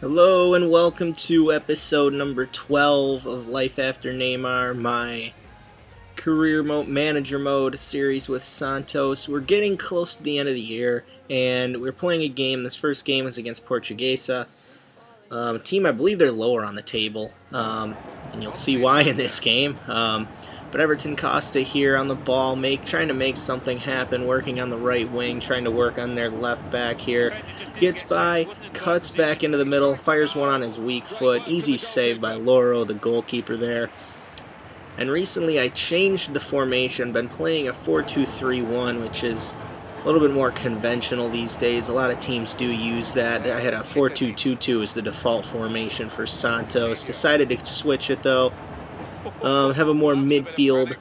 Hello and welcome to episode number 12 of Life After Neymar, my career mode, manager mode series with Santos. We're getting close to the end of the year and we're playing a game. This first game is against Portuguesa, team I believe they're lower on the table, and you'll see why in this game. But Everton Costa here on the ball, trying to make something happen, working on the right wing, trying to work on their left back here. Gets by, cuts back into the middle, fires one on his weak foot. Easy save by Loro, the goalkeeper there. And recently I changed the formation, been playing a 4-2-3-1, which is a little bit more conventional these days. A lot of teams do use that. I had a 4-2-2-2 as the default formation for Santos. Decided to switch it though. Have a more midfield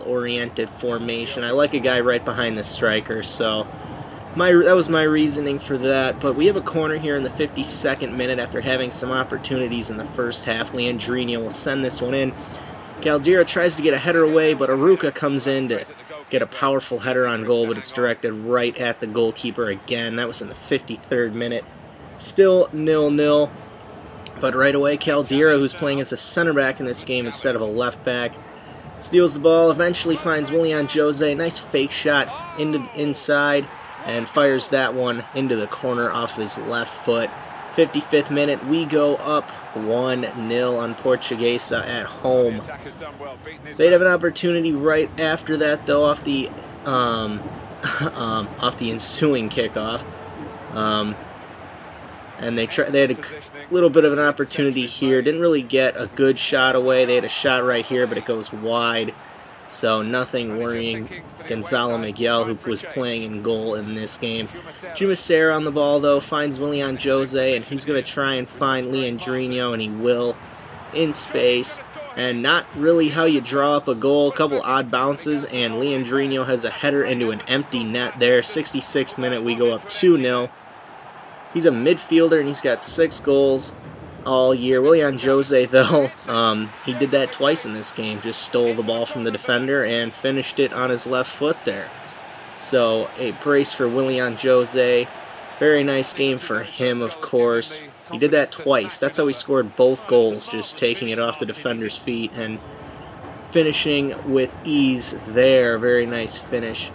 oriented formation. I like a guy right behind the striker, so that was my reasoning for that. But we have a corner here in the 52nd minute after having some opportunities in the first half. Leandrinho will send this one in. Caldera tries to get a header away, but Aruca comes in to get a powerful header on goal, but it's directed right at the goalkeeper again. That was in the 53rd minute. Still 0-0. But right away, Caldera, who's playing as a center back in this game instead of a left back, steals the ball, eventually finds Willian Jose. Nice fake shot into the inside, and fires that one into the corner off his left foot. 55th minute, we go up 1-0 on Portuguesa at home. They'd have an opportunity right after that, though, off the ensuing kickoff. And they had a little bit of an opportunity here. Didn't really get a good shot away. They had a shot right here, but it goes wide. So nothing worrying Gonzalo Miguel, who was playing in goal in this game. Jumisera on the ball, though, finds Willian Jose, and he's going to try and find Leandrinho, and he will, in space. And not really how you draw up a goal. A couple odd bounces, and Leandrinho has a header into an empty net there. 66th minute, we go up 2-0. He's a midfielder, and he's got 6 goals all year. Willian Jose, though, he did that twice in this game. Just stole the ball from the defender and finished it on his left foot there. So, a brace for Willian Jose. Very nice game for him, of course. He did that twice. That's how he scored both goals, just taking it off the defender's feet and finishing with ease there. Very nice finish.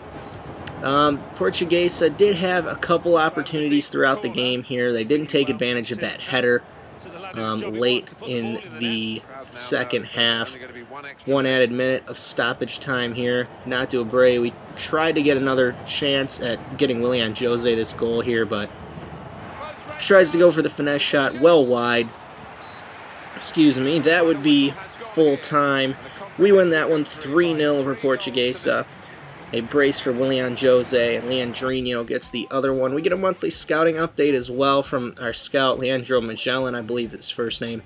Portuguesa did have a couple opportunities throughout the game here. They didn't take advantage of that header late in the second half. One added minute of stoppage time here. Not to Abreu. We tried to get another chance at getting Willian Jose this goal here, but tries to go for the finesse shot well wide. Excuse me. That would be full time. We win that one 3-0 over Portuguesa. A brace for Willian Jose, and Leandrinho gets the other one. We get a monthly scouting update as well from our scout, Leandro Magellan, I believe is his first name.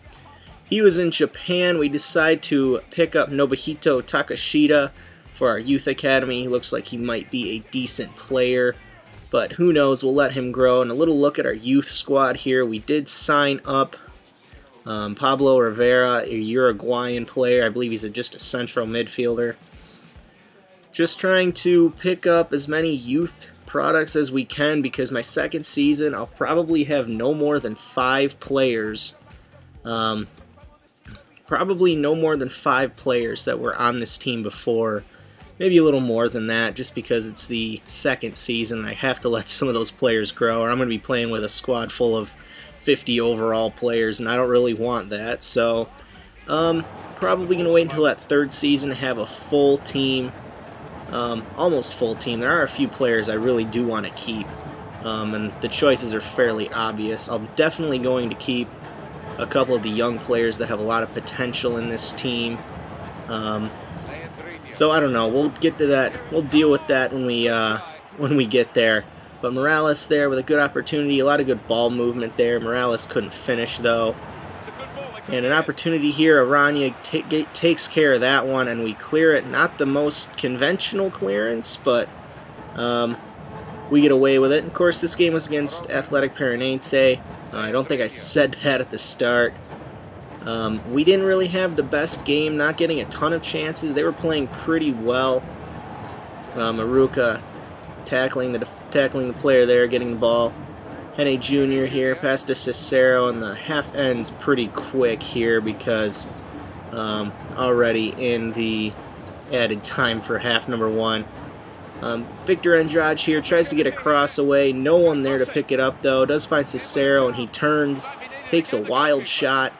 He was in Japan. We decide to pick up Nobuhito Takashita for our youth academy. He looks like he might be a decent player, but who knows, we'll let him grow. And a little look at our youth squad here. We did sign up Pablo Rivera, a Uruguayan player. I believe he's just a central midfielder. Just trying to pick up as many youth products as we can, because my second season I'll probably have no more than 5 players. Probably no more than 5 players that were on this team before. Maybe a little more than that, just because it's the second season. I have to let some of those players grow, or I'm going to be playing with a squad full of 50 overall players, and I don't really want that. So, probably going to wait until that third season to have a full team. Almost full team. There are a few players I really do want to keep, and the choices are fairly obvious. I'm definitely going to keep a couple of the young players that have a lot of potential in this team. So I don't know. We'll get to that. We'll deal with that when we get there. But Morales there with a good opportunity, a lot of good ball movement there. Morales couldn't finish though. And an opportunity here, Aranya takes care of that one, and we clear it. Not the most conventional clearance, but we get away with it. Of course, this game was against Athletic Paranaense. I don't think I said that at the start. We didn't really have the best game, not getting a ton of chances. They were playing pretty well. Aruca tackling the player there, getting the ball. Henny Jr. here, pass to Cicero, and the half ends pretty quick here because already in the added time for half number one. Victor Andrade here tries to get a cross away. No one there to pick it up, though. Does find Cicero, and he turns, takes a wild shot.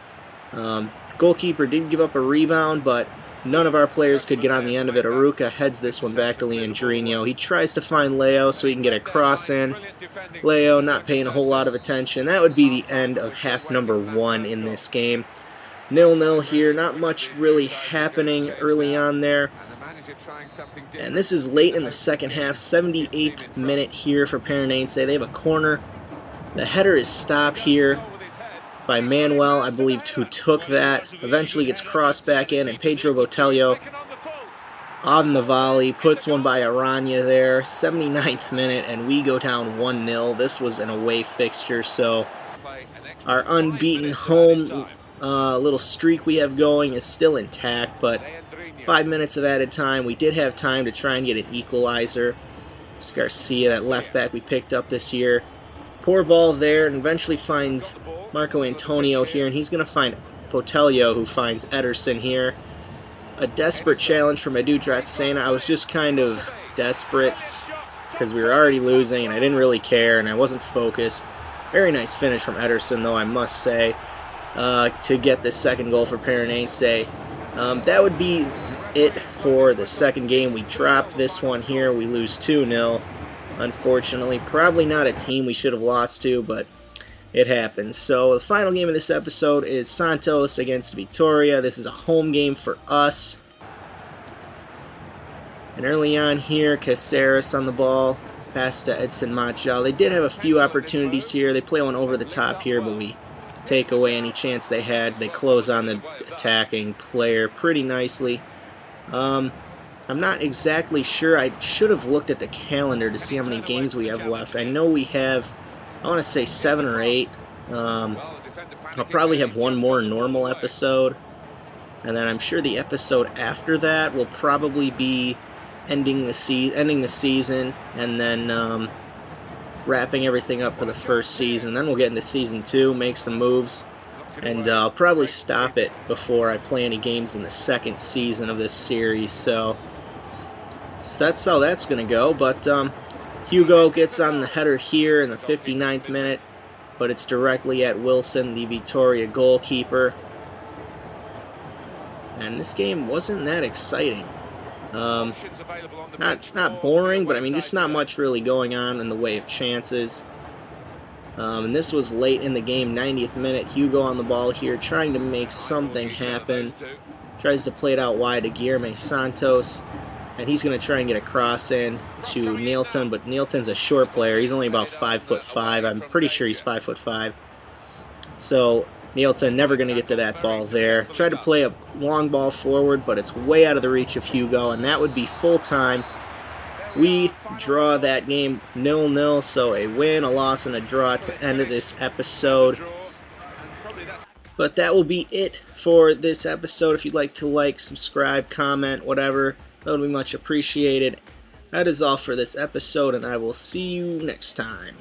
Goalkeeper did give up a rebound, but none of our players could get on the end of it. Aruca heads this one back to Leandrinho. He tries to find Leo so he can get a cross in. Leo not paying a whole lot of attention. That would be the end of half number one in this game. 0-0 here. Not much really happening early on there. And this is late in the second half, 78th minute here for Paranense. They have a corner. The header is stopped here by Manuel, I believe, who took that. Eventually gets crossed back in, and Pedro Botelho on the volley puts one by Aranya there. 79th minute, and we go down 1-0. This was an away fixture, so our unbeaten home little streak we have going is still intact, but 5 minutes of added time. We did have time to try and get an equalizer. It's Garcia, that left back we picked up this year. Poor ball there, and eventually finds Marco Antonio here, and he's going to find Botelho, who finds Ederson here. A desperate challenge from Edu Dratsena. I was just kind of desperate because we were already losing, and I didn't really care, and I wasn't focused. Very nice finish from Ederson, though, I must say, to get the second goal for Paranense. That would be it for the second game. We dropped this one here. We lose 2-0. Unfortunately, probably not a team we should have lost to, but it happens. So the final game of this episode is Santos against Vitória. This is a home game for us. And early on here, Caceres on the ball, pass to Edson Machado. They did have a few opportunities here. They play one over the top here, but we take away any chance they had. They close on the attacking player pretty nicely. I'm not exactly sure. I should have looked at the calendar to see how many games we have left. I know we have, I want to say 7 or 8. I'll probably have one more normal episode, and then I'm sure the episode after that will probably be ending the season, and then wrapping everything up for the first season. Then we'll get into season 2, make some moves, and I'll probably stop it before I play any games in the second season of this series. So that's how that's going to go. But Hugo gets on the header here in the 59th minute, but it's directly at Wilson, the Vitória goalkeeper. And this game wasn't that exciting. Not boring, but I mean, just not much really going on in the way of chances. And this was late in the game, 90th minute. Hugo on the ball here, trying to make something happen. Tries to play it out wide to Guilherme Santos, and he's going to try and get a cross in to Neilton, but Neilton's a short player. He's only about 5'5". I'm pretty sure he's 5'5". So Neilton never going to get to that ball there. Tried to play a long ball forward, but it's way out of the reach of Hugo, and that would be full time. We draw that game 0-0, so a win, a loss, and a draw at the end of this episode. But that will be it for this episode. If you'd like to like, subscribe, comment, whatever, that would be much appreciated. That is all for this episode, and I will see you next time.